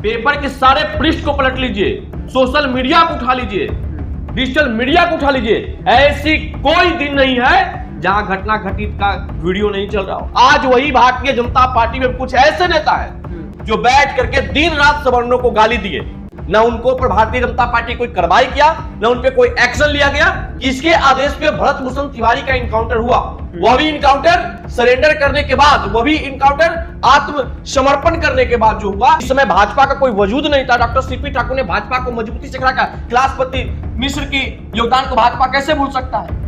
Paper के सारे पृष्ठ को पलट लीजिए, सोशल मीडिया को उठा लीजिए, डिजिटल मीडिया को उठा लीजिए, ऐसी कोई दिन नहीं है जहां घटना घटित का वीडियो नहीं चल रहा हो। आज वही भारतीय जनता पार्टी में कुछ ऐसे नेता है जो बैठ करके दिन रात सवर्णों को गाली दिए, न उनको पर भारतीय जनता पार्टी कोई कार्रवाई किया, न उन पे कोई एक्शन लिया गया। किसके आदेश पे भरत भूषण तिवारी का इनकाउंटर हुआ, वह भी इनकाउंटर सरेंडर करने के बाद, वह भी इनकाउंटर आत्मसमर्पण करने के बाद जो हुआ। इस समय भाजपा का कोई वजूद नहीं था। डॉक्टर सीपी ठाकुर ने भाजपा को मजबूती से खड़ा किया। कैलाशपति मिश्र की योगदान को भाजपा कैसे भूल सकता है,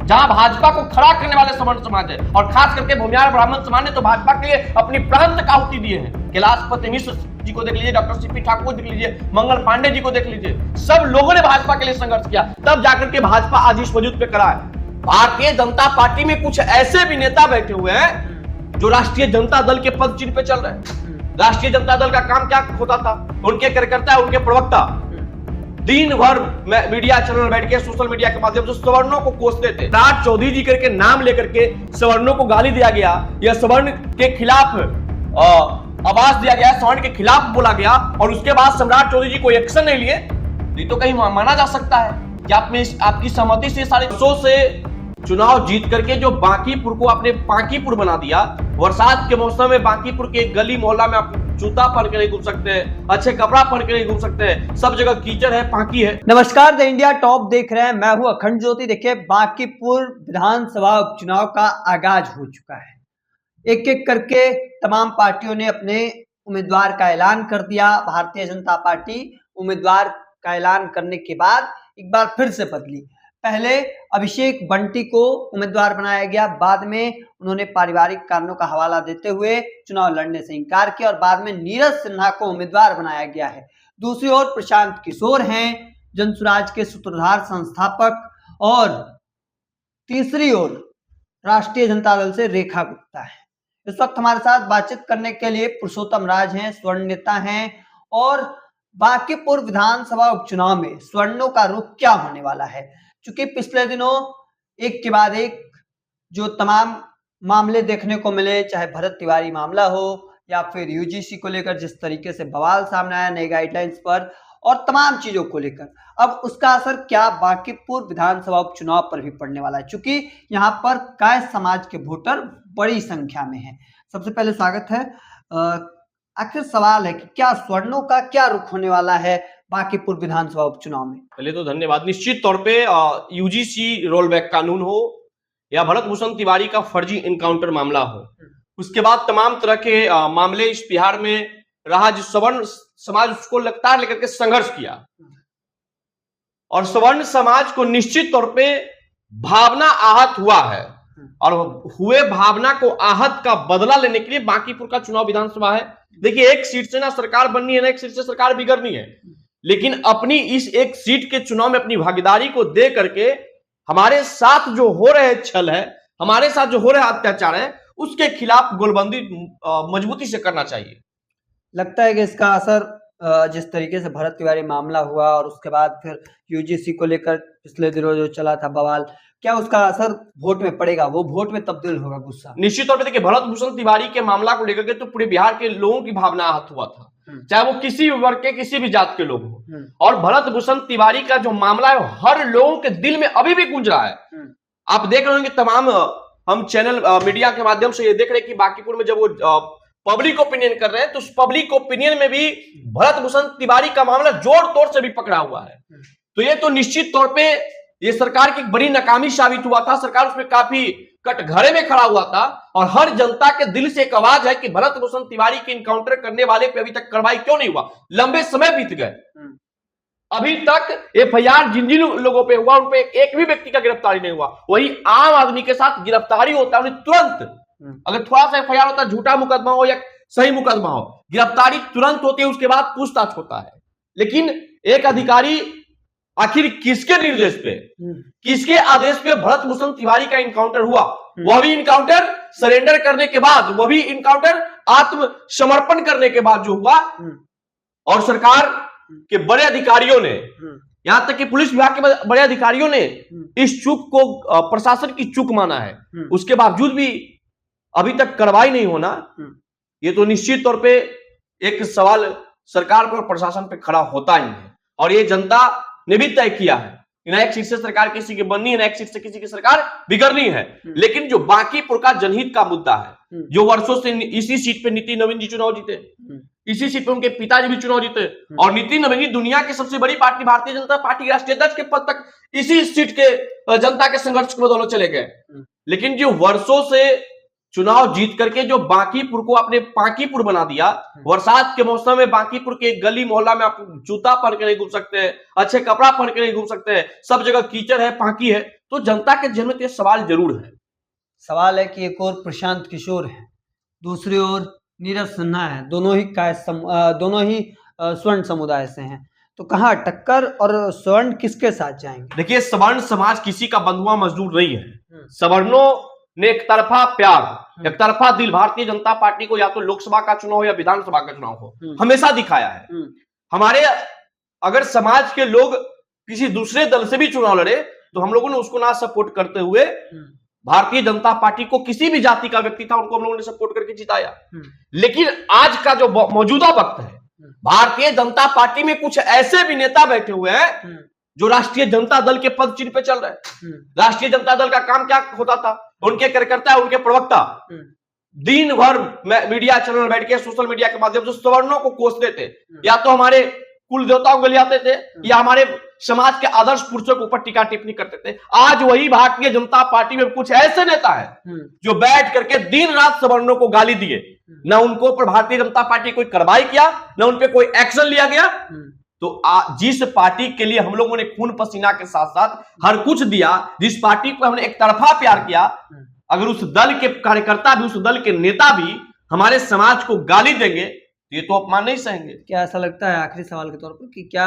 जहां भाजपा को खड़ा करने वाले सवर्ण समाज है, और खास करके भूमिहार ब्राह्मण समाज ने तो भाजपा के लिए अपनी प्राण तक आहुति दिए हैं। कैलाशपति मिश्र जी को देख लीजिए, डॉक्टर सीपी ठाकुर को देख लीजिए, मंगल पांडे जी को देख लीजिए, सब लोगों ने भाजपा के लिए संघर्ष किया, तब जाकर के भाजपा आज इस वजूद पे खड़ा है। भारतीय जनता पार्टी में कुछ ऐसे भी नेता बैठे हुए हैं जो राष्ट्रीय जनता दल के पद चिन्ह पे चल रहे हैं। राष्ट्रीय जनता दल का काम क्या होता था, उनके कार्यकर्ता, उनके प्रवक्ता दिन भर मीडिया चैनल बैठ के सोशल मीडिया के माध्यम से सवर्णों को कोसते थे। राज चौधरी जी करके नाम लेकर के सवर्णों को गाली दिया गया, या सवर्ण के खिलाफ आवाज दिया गया, सवर्ण के खिलाफ बोला गया, और उसके बाद सम्राट चौधरी जी कोई एक्शन नहीं लिए, ये तो कहीं माना जा सकता है कि आपकी सहमति से सारे सौ से चुनाव जीत करके जो बांकीपुर को आपने पांकीपुर बना दिया। बरसात के मौसम में बांकीपुर के गली मोहल्ला में आप जूता पहन के नहीं घूम सकते हैं, अच्छे कपड़ा पहन के नहीं घूम सकते हैं, सब जगह कीचड़ है, पांकी है। नमस्कार, द इंडिया टॉप देख रहे हैं, मैं हूं अखंड ज्योति। देखिए, बांकीपुर विधानसभा उपचुनाव का आगाज हो चुका है। एक एक करके तमाम पार्टियों ने अपने उम्मीदवार का ऐलान कर दिया। भारतीय जनता पार्टी उम्मीदवार का ऐलान करने के बाद एक बार फिर से बदली। पहले अभिषेक बंटी को उम्मीदवार बनाया गया, बाद में उन्होंने पारिवारिक कारणों का हवाला देते हुए चुनाव लड़ने से इनकार किया, और बाद में नीरज सिन्हा को उम्मीदवार बनाया गया है। दूसरी ओर प्रशांत किशोर हैं, जनसुराज के सूत्रधार संस्थापक, और तीसरी ओर राष्ट्रीय जनता दल से रेखा गुप्ता है। इस वक्त हमारे साथ बातचीत करने के लिए पुरुषोत्तम राज हैं, स्वर्ण नेता हैं, और बांकीपुर विधानसभा उपचुनाव में स्वर्णों का रुख क्या होने वाला है, क्योंकि पिछले दिनों एक के बाद एक जो तमाम मामले देखने को मिले, चाहे भरत तिवारी मामला हो या फिर यूजीसी को लेकर जिस तरीके से बवाल सामने आया नई गाइडलाइंस पर, और तमाम चीजों को लेकर, अब उसका असर क्या बांकीपुर विधानसभा उपचुनाव पर भी पड़ने वाला है, क्योंकि यहाँ पर काय समाज के वोटर बड़ी संख्या में हैं। सबसे पहले स्वागत है। आखिर सवाल है कि क्या स्वर्णों का क्या रुख होने वाला है बांकीपुर विधानसभा उपचुनाव में? पहले तो धन्यवाद। निश्चित तौर पे यूजीसी रोलबैक कानून हो या भरत भूषण तिवारी का फर्जी इनकाउंटर मामला हो, उसके बाद तमाम तरह के मामले इस बिहार में रहा, जो सवर्ण समाज उसको लगातार लेकर के संघर्ष किया, और सवर्ण समाज को निश्चित तौर पे भावना आहत हुआ है, और हुए भावना को आहत का बदला लेने के लिए बांकीपुर का चुनाव विधानसभा है। देखिए, एक सीट से ना सरकार बननी है, ना एक सीट से सरकार बिगड़नी है, लेकिन अपनी इस एक सीट के चुनाव में अपनी भागीदारी को दे करके हमारे साथ जो हो रहे छल है, हमारे साथ जो हो रहे अत्याचार है, उसके खिलाफ गोलबंदी मजबूती से करना चाहिए। लगता है कि इसका असर जिस तरीके से भरत तिवारी मामला हुआ और उसके बाद फिर यूजीसी को लेकर पिछले दिनों जो चला था बवाल, क्या उसका असर वोट में पड़ेगा, वो वोट में तब्दील होगा गुस्सा? निश्चित तौर पे देखिए, भरत भूषण तिवारी के मामला को लेकर के तो पूरे बिहार के लोगों की भावना आहत हुआ था, चाहे वो किसी भी वर्ग के, किसी भी जात के लोग हो, और भरत भूषण तिवारी का जो मामला है हर लोगों के दिल में अभी भी गूंज रहा है। आप देख रहे होंगे, तमाम हम चैनल मीडिया के माध्यम से ये देख रहे हैं कि बांकीपुर में जब वो पब्लिक ओपिनियन कर रहे हैं, तो उस पब्लिक ओपिनियन में भी भरत भूषण तिवारी का मामला जोर तोड़ से भी पकड़ा हुआ है। तो ये तो निश्चित तौर पे ये सरकार की एक बड़ी नाकामी साबित हुआ था। सरकार उसमें काफी कटघरे में खड़ा हुआ था, और हर जनता के दिल से एक आवाज है कि भरत भूषण तिवारी के इनकाउंटर करने वाले पे अभी तक कार्रवाई क्यों नहीं हुआ। लंबे समय बीत गए, अभी तक एफआईआर जिन जिन लोगों पे हुआ उन पे एक भी व्यक्ति का गिरफ्तारी नहीं हुआ। वही आम आदमी के साथ गिरफ्तारी होता है, उन्हें तुरंत, अगर थोड़ा सा एफआईआर होता है, झूठा मुकदमा हो या सही मुकदमा हो, गिरफ्तारी तुरंत होती है, उसके बाद पूछताछ होता है। लेकिन एक अधिकारी आखिर किसके निर्देश पे, किसके आदेश पे भरत भूषण तिवारी का इनकाउंटर हुआ, वह भी इनकाउंटर सरेंडर करने के बाद, वह भी इनकाउंटर आत्मसमर्पण करने के बाद जो हुआ, और सरकार के बड़े अधिकारियों ने, यहां तक कि पुलिस विभाग के बड़े अधिकारियों ने इस चूक को प्रशासन की चूक माना है, उसके बावजूद भी अभी तक कार्रवाई नहीं होना, ये तो निश्चित तौर पे एक सवाल सरकार पर, प्रशासन पे खड़ा होता ही है। और ये जनता ने भी तय किया है कि नया एक सीट से सरकार किसी की बननी है, नया एक सीट से किसी की सरकार बिगड़नी है। लेकिन जो बांकीपुर का जनहित का मुद्दा है, जो वर्षों से इसी सीट पे नितिन नवीन जी चुनाव जीते, इसी सीट पे उनके पिताजी भी चुनाव जीते, और नितिन नवीन जी दुनिया की सबसे बड़ी पार्टी भारतीय जनता पार्टी के राष्ट्रीय अध्यक्ष के पद तक इसी सीट के जनता के संघर्ष के बदौलत चले गए। लेकिन जो वर्षों से चुनाव जीत करके जो बांकीपुर को आपने पांकीपुर बना दिया, बरसात के मौसम में बांकीपुर के गली मोहल्ला में आप जूता पहन के नहीं घूम सकते हैं, अच्छे कपड़ा पहन के नहीं घूम सकते हैं, सब जगह कीचड़ है, पांकी है। तो जनता के जन्म में सवाल जरूर है। सवाल है कि एक और प्रशांत किशोर है, दूसरी ओर नीरज सिन्हा है, दोनों ही स्वर्ण समुदाय से हैं। तो कहाँ टक्कर, और स्वर्ण किसके साथ जाएंगे? देखिए, सवर्ण समाज किसी का बंधुआ मजदूर नहीं है। सवर्णों ने एक तरफा प्यार, एक तरफा दिल भारतीय जनता पार्टी को, या तो लोकसभा का चुनाव हो या विधानसभा का चुनाव हो, हमेशा दिखाया है। हमारे अगर समाज के लोग किसी दूसरे दल से भी चुनाव लड़े तो हम लोगों ने उसको ना सपोर्ट करते हुए भारतीय जनता पार्टी को, किसी भी जाति का व्यक्ति था उनको हम लोगों ने सपोर्ट करके जिताया। लेकिन आज का जो मौजूदा वक्त है, भारतीय जनता पार्टी में कुछ ऐसे भी नेता बैठे हुए हैं जो राष्ट्रीय जनता दल के पद चिन्ह पे चल रहे हैं। राष्ट्रीय जनता दल का काम क्या होता था? उनके कार्यकर्ता, उनके प्रवक्ता दिन भर मीडिया चैनल बैठ के सोशल मीडिया के माध्यम से सवर्णों को कोसते थे, या तो हमारे कुल देवताओं को ले आते थे, या हमारे समाज के आदर्श पुरुषों के ऊपर टीका टिप्पणी करते थे। आज वही भारतीय जनता पार्टी में कुछ ऐसे नेता है जो बैठ करके दिन रात सवर्णों को गाली दिए, ना उनको ऊपर भारतीय जनता पार्टी कोई कार्रवाई किया, ना उन पर कोई एक्शन लिया गया। तो जिस पार्टी के लिए हम लोगों ने खून पसीना के साथ साथ हर कुछ दिया, जिस पार्टी को हमने एक तरफा प्यार किया, अगर उस दल के कार्यकर्ता भी, उस दल के नेता भी हमारे समाज को गाली देंगे तो ये तो अपमान नहीं सहेंगे। क्या ऐसा लगता है, आखिरी सवाल के तौर पर, कि क्या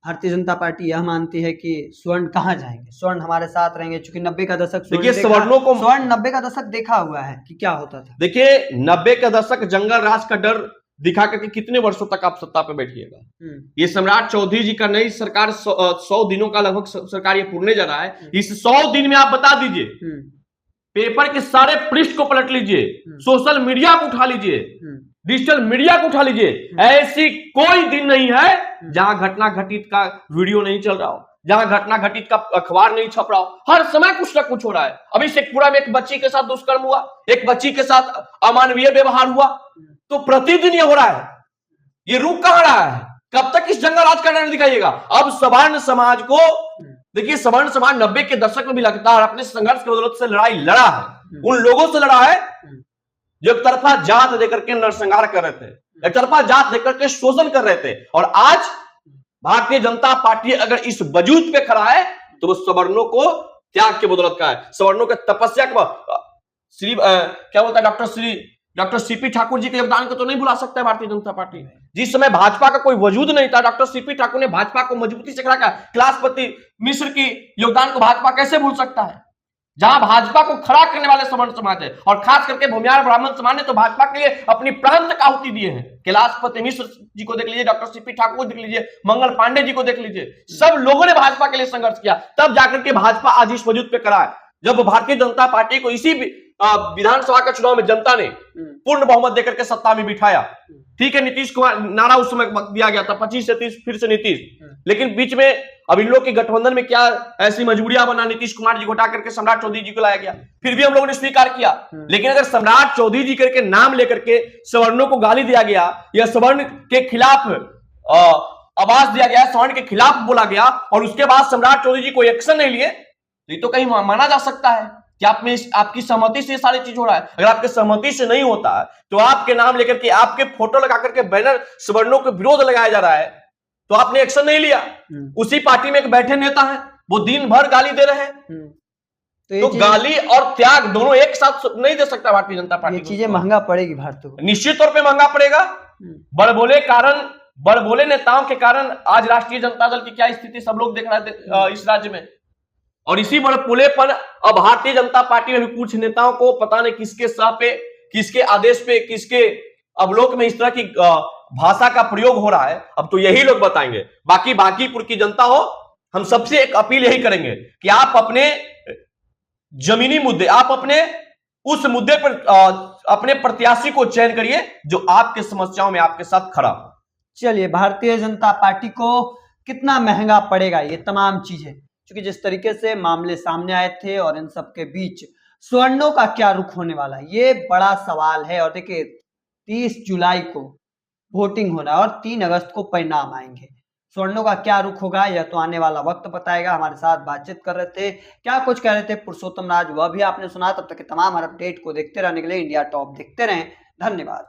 भारतीय जनता पार्टी यह मानती है कि स्वर्ण कहाँ जाएंगे? स्वर्ण हमारे साथ रहेंगे, क्योंकि 90 का दशक, देखिए सवर्णों को, स्वर्ण 90 का दशक देखा हुआ है कि क्या होता था। देखिए 90 का दशक जंगल राज का डर दिखा करके कितने वर्षों तक आप सत्ता पे बैठिएगा। ये सम्राट चौधरी जी का नई सरकार 100 दिनों का लगभग सरकार ये पूरने जा रहा है। इस 100 दिन में आप बता दीजिए, पेपर के सारे पृष्ठ को पलट लीजिए, सोशल मीडिया को उठा लीजिए, डिजिटल मीडिया को उठा लीजिए, ऐसी कोई दिन नहीं है जहां घटना घटित का वीडियो नहीं चल रहा हो, जहां घटना घटित का अखबार नहीं छप रहा हो। हर समय कुछ ना कुछ हो रहा है। अभी शेखपुरा में एक बच्ची के साथ दुष्कर्म हुआ, एक बच्ची के साथ अमानवीय व्यवहार हुआ, तो प्रतिदिन ये हो रहा है। ये रुक कहां रहा है? कब तक इस जंगल राज का डर दिखाइएगा? अब सवर्ण समाज को देखिए, सवर्ण समाज 90 के दशक में भी लगातार अपने संघर्ष की बदौलत से लड़ाई लड़ा है, उन लोगों से लड़ा है जो एक तरफा जात देकर के नरसंहार कर रहे थे, एक तरफा जात देकर के शोषण कर रहे थे। और आज भारतीय जनता पार्टी अगर इस वजूद पे खड़ा है तो वो सवर्णों को त्याग के बदौलत का है, सवर्णों के तपस्या का। क्या बोलता है डॉक्टर सीपी ठाकुर जी के योगदान को तो नहीं भुला सकता है भारतीय जनता पार्टी। जिस समय भाजपा का कोई वजूद नहीं था, डॉक्टर सीपी ठाकुर ने भाजपा को मजबूती से खड़ा किया। कैलाशपति मिश्र की योगदान को भाजपा कैसे भूल सकता है? जहां भाजपा को खड़ा करने वाले सवर्ण समाज है, और खास करके भूमिहार ब्राह्मण समाज ने तो भाजपा के लिए अपनी प्राण तक आहुति दिए हैं। कैलाशपति मिश्र जी को देख लीजिए, डॉक्टर सीपी ठाकुर देख लीजिए, मंगल पांडे जी को देख लीजिए, सब लोगों ने भाजपा के लिए संघर्ष किया, तब जाकर के भाजपा आज इस वजूद पे खड़ा है। जब भारतीय जनता पार्टी को इसी विधानसभा का चुनाव में जनता ने पूर्ण बहुमत देकर के सत्ता में बिठाया, ठीक है, नीतीश कुमार नारा उस समय दिया गया था 25 से 30 फिर से नीतीश, लेकिन बीच में अब इन लोग के गठबंधन में क्या ऐसी मजबूरियां बना, नीतीश कुमार जी को हटा करके सम्राट चौधरी जी को लाया गया, फिर भी हम लोगों ने स्वीकार किया। लेकिन अगर सम्राट चौधरी जी करके नाम लेकर के सवर्णों को गाली दिया गया, या सवर्ण के खिलाफ आवाज दिया गया, सवर्ण के खिलाफ बोला गया, और उसके बाद सम्राट चौधरी जी कोई एक्शन नहीं लिए, तो ये तो कहीं माना जा सकता है कि आपकी सहमति से ये सारी चीज हो रहा है। अगर आपके सहमति से नहीं होता है तो आपके नाम लेकर के, आपके फोटो लगा करके बैनर सवर्णों के विरोध लगाया जा रहा है, तो आपने एक्शन नहीं लिया। उसी पार्टी में एक बैठे नेता हैं, वो दिन भर गाली दे रहे हैं। तो गाली और त्याग दोनों एक साथ नहीं दे सकता भारतीय जनता पार्टी। ये चीजें महंगा पड़ेगी भारत को, निश्चित तौर पर महंगा पड़ेगा। बड़बोले नेताओं के कारण आज राष्ट्रीय जनता दल की क्या स्थिति सब लोग देख रहे थे इस राज्य में। और इसी बड़बोलेपन अब भारतीय जनता पार्टी में भी कुछ नेताओं को पता नहीं किसके सह पे, किसके आदेश पे, किसके अवलोक में इस तरह की भाषा का प्रयोग हो रहा है, अब तो यही लोग बताएंगे। बाकी बांकीपुर की जनता हो, हम सबसे एक अपील यही करेंगे कि आप अपने जमीनी मुद्दे, आप अपने उस मुद्दे पर अपने प्रत्याशी को चयन करिए जो आपके समस्याओं में आपके साथ खड़ा हो। चलिए, भारतीय जनता पार्टी को कितना महंगा पड़ेगा ये तमाम चीजें, क्योंकि जिस तरीके से मामले सामने आए थे और इन सब के बीच स्वर्णों का क्या रुख होने वाला है, ये बड़ा सवाल है। और देखिए 30 जुलाई को वोटिंग होना है और 3 अगस्त को परिणाम आएंगे। स्वर्णों का क्या रुख होगा यह तो आने वाला वक्त बताएगा। हमारे साथ बातचीत कर रहे थे, क्या कुछ कह रहे थे पुरुषोत्तम राज, वह भी आपने सुना। तब तक के तमाम हर अपडेट को देखते रहने के लिए इंडिया टॉप देखते रहें। धन्यवाद।